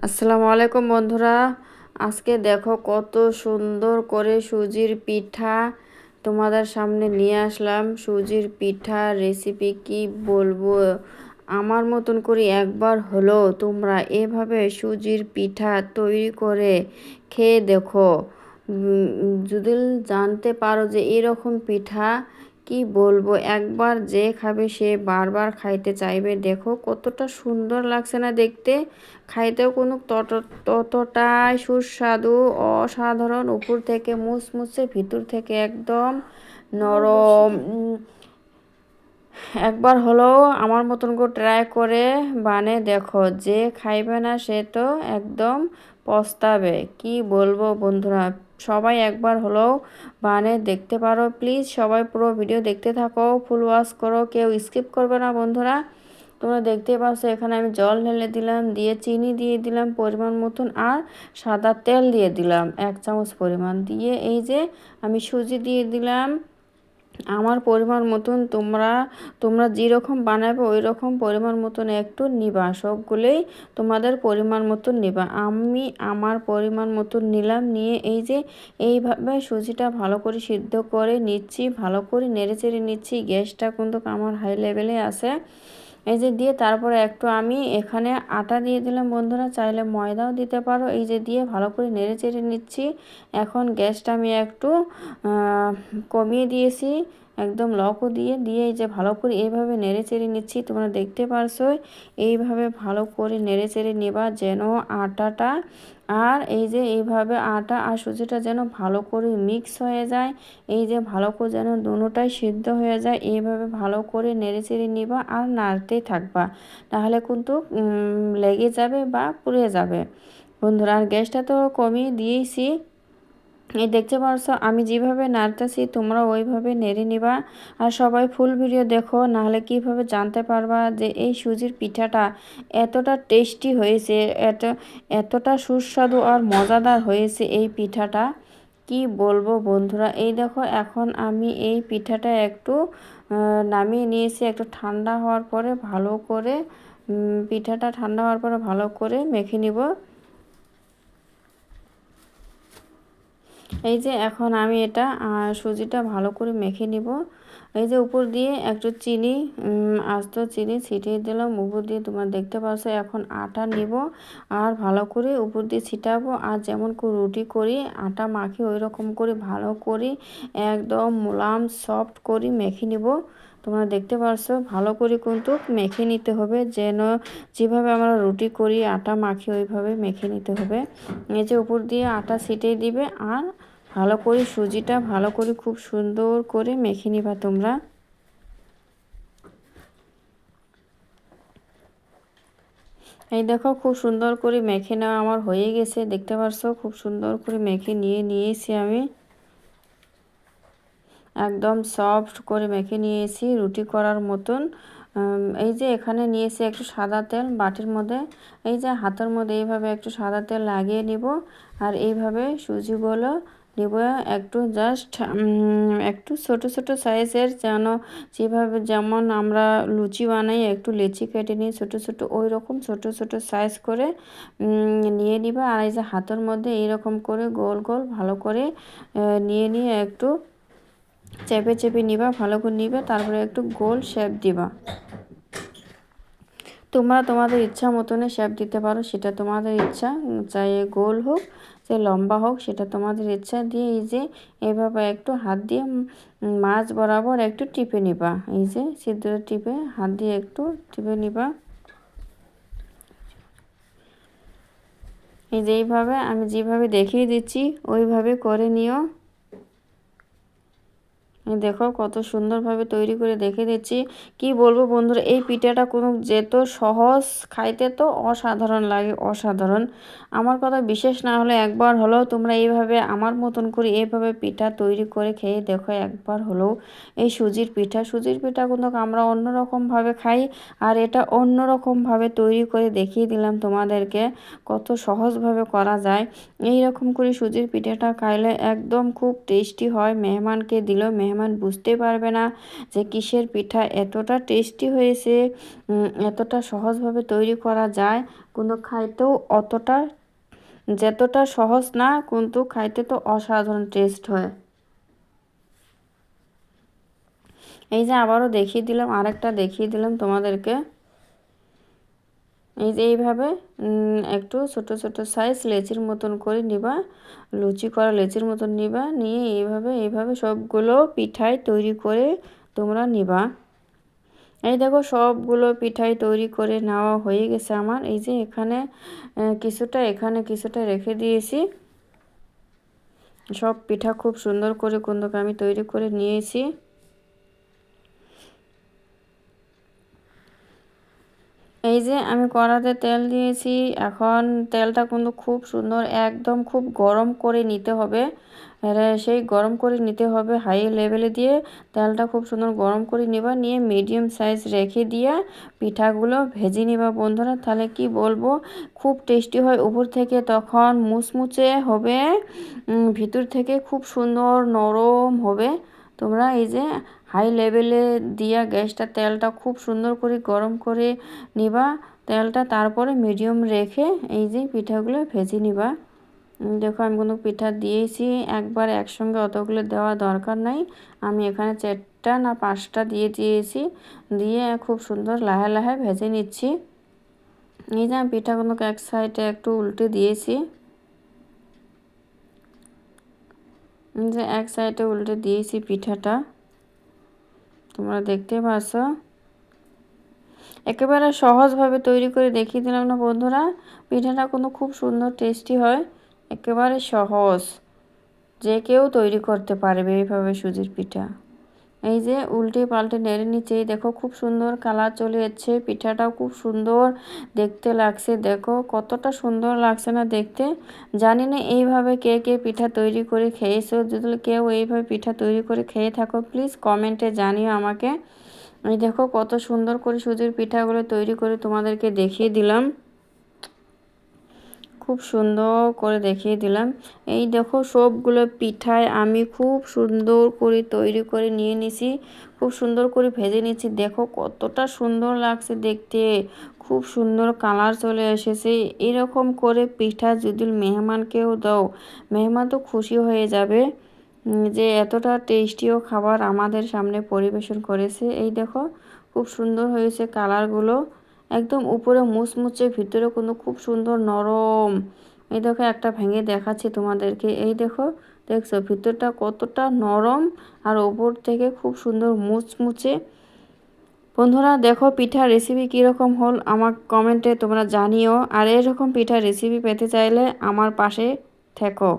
আসসালামু আলাইকুম বন্ধুরা। আজকে দেখো কত সুন্দর করে সুজির পিঠা তোমাদের সামনে নিয়ে আসলাম। সুজির পিঠা রেসিপি কি বলবো, আমার মতন করে একবার হলো তোমরা এভাবে সুজির পিঠা তৈরি করে খেয়ে দেখো। যদি জানতে পারো যে এরকম পিঠা কি বলবো, একবার যে খাবে সে বারবার খাইতে চাইবে। দেখো কতটা সুন্দর লাগছে না দেখতে, খাইতেও কোনো ততটাই সুস্বাদু, অসাধারণ। উপর থেকে মুচমুচে, ভিতর থেকে একদম নরম। একবার হলেও আমার মতন করে ট্রাই করে বানে দেখো, যে খাইবে না সে তো একদম পস্তাবে। কি বলবো বন্ধুরা, সবাই একবার হলেও বানে দেখতে পারো। প্লিজ সবাই পুরো ভিডিও দেখতে থাকো, ফুল ওয়াচ করো, কেউ স্কিপ করবে না বন্ধুরা। তোমরা দেখতে পাচ্ছ এখানে আমি জল ঢেলে দিলাম, দিয়ে চিনি দিয়ে দিলাম পরিমাণ মতন, আর সাদা তেল দিয়ে দিলাম 1 চামচ পরিমাণ, দিয়ে এই যে আমি সুজি দিয়ে দিলাম আমার পরিমাণ মতন। তোমরা যেরকম বানাবে ওই রকম পরিমাণ মতন একটু নিবা, সবগুলোই তোমাদের পরিমাণ মতন নিবা। আমি আমার পরিমাণ মতন নিলাম, নিয়ে এই যে এইভাবে সুজিটা ভালো করে সিদ্ধ করে নিচ্ছি, ভালো করে নেড়েচেড়ে নিচ্ছি। গ্যাসটা কিন্তু আমার হাই লেভেলে আছে। এই যে দিয়ে তারপরে একটু আমি এখানে আটা দিয়ে দিলাম বন্ধুরা, চাইলে ময়দাও দিতে পারো। এই যে দিয়ে ভালো করে নেড়ে চেড়ে নিচ্ছি। এখন গ্যাসটা আমি একটু কমিয়ে দিয়েছি, একদম লকও দিয়ে দিয়ে এই যে ভালো করে এইভাবে নেড়ে চেড়ে নিচ্ছি। তোমরা দেখতে পারছো এইভাবে ভালো করে নেড়ে চেড়ে নেবা, যেন আটাটা আর এই যে এইভাবে আটা আর সুজিটা যেন ভালো করে মিক্স হয়ে যায়। এই যে ভালো করে যেন দুটোটাই সিদ্ধ হয়ে যায়, এইভাবে ভালো করে নেড়ে চেড়ে নিবা আর নাড়তেই থাকবা, তাহলে কিন্তু লেগে যাবে বা পুড়ে যাবে বন্ধুরা। আর গ্যাসটা তো কমিয়ে দিয়েছি। এই দেখতে পারছো আমি যেভাবে নাড়তেছি, তোমরা ওইভাবে নেড়ে নিবা। আর সবাই ফুল ভিডিও দেখো, নাহলে কিভাবে জানতে পারবা যে এই সুজির পিঠাটা এতটা টেস্টি হয়েছে, এতটা সুস্বাদু আর মজাদার হয়েছে এই পিঠাটা। কি বলবো বন্ধুরা, এই দেখো এখন আমি এই পিঠাটা একটু নামিয়ে নিয়েছি। একটু ঠান্ডা হওয়ার পরে ভালো করে পিঠাটা ঠান্ডা হওয়ার পরে ভালো করে মেখে নিব। এই যে এখন আমি এটা সুজিটা ভালো করে মেখে নিব। এই যে উপর দিয়ে একটু চিনি, আস্ত চিনি ছিটিয়ে দিলাম উপর দিয়ে। তোমরা দেখতে পাচ্ছ এখন আটা নিব আর ভালো করে উপর দিয়ে ছিটাবো। আর যেমন করে রুটি করি আটা মাখি, ওই রকম করে ভালো করে একদম মোলায়েম সফট করে মেখে নিব। তোমরা দেখতে পারছো ভালো করে কিন্তু মেখে নিতে হবে, যেন যেভাবে আমরা রুটি করি আটা মাখি ওইভাবে মেখে নিতে হবে। এই যে উপর দিয়ে আটা ছিটিয়ে দিবে আর ভালো করে সুজিটা ভালো করে খুব সুন্দর করে মেখে নিবা তোমরা। এই দেখো খুব সুন্দর করে মেখে নেওয়া আমার হয়ে গেছে, দেখতে পারছো খুব সুন্দর করে মেখে নিয়েছি আমি। একদম সফট করে মেখে নিয়েছি রুটি করার মতন। এই যে এখানে নিয়েছি একটু সাদা তেল বাটির মধ্যে। এই যে হাতের মধ্যে এইভাবে একটু সাদা তেল লাগিয়ে নিব আর এইভাবে সুজিগুলো নিব একটু জাস্ট একটু ছোট ছোট সাইজের, যেন যেভাবে যেমন আমরা লুচি বানাই একটু লেচি কেটে নিই ছোট ছোট, ওই রকম ছোট ছোট সাইজ করে নিয়ে নিবা। আর এই যে হাতের মধ্যে এইরকম করে গোল গোল ভালো করে নিয়ে একটু চেপে চেপে নিবা, ভালো করে নিবে, তারপরে একটু গোল শেপ দিবা। তোমরা তোমাদের ইচ্ছা মতনে শেপ দিতে পারো, সেটা তোমাদের ইচ্ছা, চাই গোল হোক চাই লম্বা হোক সেটা তোমাদের ইচ্ছা। দিয়ে এই যে এভাবে একটু হাত দিয়ে মাছ বরাবর একটু টিপে নিবা, এই যে ছিদ্র টিপে হাত দিয়ে একটু টিপে নিবা। এই যে এইভাবে আমি যেভাবে দেখিয়ে দিচ্ছি ওইভাবে করে নিও। দেখো কত সুন্দরভাবে তৈরি করে দেখে দিচ্ছি। কি বলবো বন্ধুরা, এই পিঠাটা কোনো যেত সহজ, খাইতে তো অসাধারণ লাগে, অসাধারণ। আমার কথা বিশেষ না হলে একবার হলেও তোমরা এইভাবে আমার মতন করে এইভাবে পিঠা তৈরি করে খেয়ে দেখো একবার হলেও। এই সুজির পিঠা কিন্তু আমরা অন্যরকমভাবে খাই, আর এটা অন্যরকমভাবে তৈরি করে দেখিয়ে দিলাম তোমাদেরকে কত সহজভাবে করা যায়। এই রকম করে সুজির পিঠাটা খাইলে একদম খুব টেস্টি হয়। মেহমানকে দিলেও মেহমান মেহমান বুঝতে পারবে না যে কিসের পিঠা। এতটা টেস্টি হয়েছে, এতটা সহজভাবে তৈরি করা যায়, কিন্তু খাইতেও অতটা, যতটা সহজ না, কিন্তু খাইতে তো অসাধারণ টেস্ট হয়। এই যে আবারও দেখিয়ে দিলাম, আরেকটা দেখিয়ে দিলাম তোমাদেরকে। এই যে এইভাবে একটু ছোট ছোট সাইজ লেচির মতন করে নিবা, লুচি করা লেচির মতন নিবা, নিয়ে এইভাবে সবগুলো পিঠাই তৈরি করে তোমরা নিবা। এই দেখো সবগুলো পিঠাই তৈরি করে নেওয়া হয়ে গেছে আমার। এই যে এখানে কিছুটা, এখানে কিছুটা রেখে দিয়েছি। সব পিঠা খুব সুন্দর করে কিন্তু আমি তৈরি করে নিয়েছি। এই যে আমি কড়াতে তেল দিয়েছি, এখন তেলটা কিন্তু খুব সুন্দর একদম খুব গরম করে নিতে হবে। সেই গরম করে নিতে হবে হাই লেভেলে দিয়ে, তেলটা খুব সুন্দর গরম করে নিবা, নিয়ে মিডিয়াম সাইজ রেখে দিয়ে পিঠাগুলো ভেজে নিবা বন্ধুরা। তাহলে কি বলবো, খুব টেস্টি হয়, উপর থেকে তখন মুচমুচে হবে, ভিতর থেকে খুব সুন্দর নরম হবে। তোমরা এই যে হাই লেভেলে দিয়া গ্যাসটা, তেলটা খুব সুন্দর করে গরম করে নিবা তেলটা, তারপরে মিডিয়াম রেখে এই যে পিঠাগুলো ভেজে নিবা। দেখো আমি কোনো পিঠা দিয়েছি, একবার একসঙ্গে অতগুলো দেওয়া দরকার নাই, আমি এখানে 4টা না 5টা দিয়ে দিয়েছি, দিয়ে খুব সুন্দর লাহে লাহে ভেজে নিচ্ছি। এই যে আমি পিঠাগুলোকে এক সাইডে একটু উল্টে দিয়েছি, যে এক সাইডে উল্টে দিয়েছি পিঠাটা, তোমরা দেখতে পাচ্ছ। একেবারে সহজভাবে তৈরি করে দেখিয়ে দিলাম না বন্ধুরা, পিঠাটা কিন্তু খুব সুন্দর টেস্টি হয়, একেবারে সহজ, যে কেউ তৈরি করতে পারবে এইভাবে সুজির পিঠা। এই যে উল্টে পাল্টে নেড়ে নিচে, দেখো খুব সুন্দর কালার চলে যাচ্ছে, পিঠাটাও খুব সুন্দর দেখতে লাগছে। দেখো কতটা সুন্দর লাগছে না দেখতে। জানি না এইভাবে কে কে পিঠা তৈরি করে খেয়েছো, যদি কেউ এইভাবে পিঠা তৈরি করে খেয়ে থাকো প্লিজ কমেন্টে জানিও আমাকে। এই দেখো কত সুন্দর করে সুজির পিঠাগুলো তৈরি করে তোমাদেরকে দেখিয়ে দিলাম, খুব সুন্দর করে দেখিয়ে দিলাম। এই দেখো সবগুলো পিঠায় আমি খুব সুন্দর করে তৈরি করে নিয়ে নিছি, খুব সুন্দর করে ভেজে নিচ্ছি। দেখো কতটা সুন্দর লাগছে দেখতে, খুব সুন্দর কালার চলে এসেছে। এরকম করে পিঠা যদি মেহমানকেও দাও, মেহমান তো খুশি হয়ে যাবে যে এতটা টেস্টিও খাবার আমাদের সামনে পরিবেশন করেছে। এই দেখো খুব সুন্দর হয়েছে কালারগুলো, একদম উপরে মুচমুচে, ভিতরে কিন্তু খুব সুন্দর নরম। এই দেখো একটা ভেঙে দেখাচ্ছি তোমাদেরকে, এই দেখো, দেখছো ভিতরটা কতটা নরম আর উপর থেকে খুব সুন্দর মুচমুচে। বন্ধুরা দেখো পিঠার রেসিপি কীরকম হল আমার কমেন্টে তোমরা জানিও, আর এরকম পিঠার রেসিপি পেতে চাইলে আমার পাশে থেকো।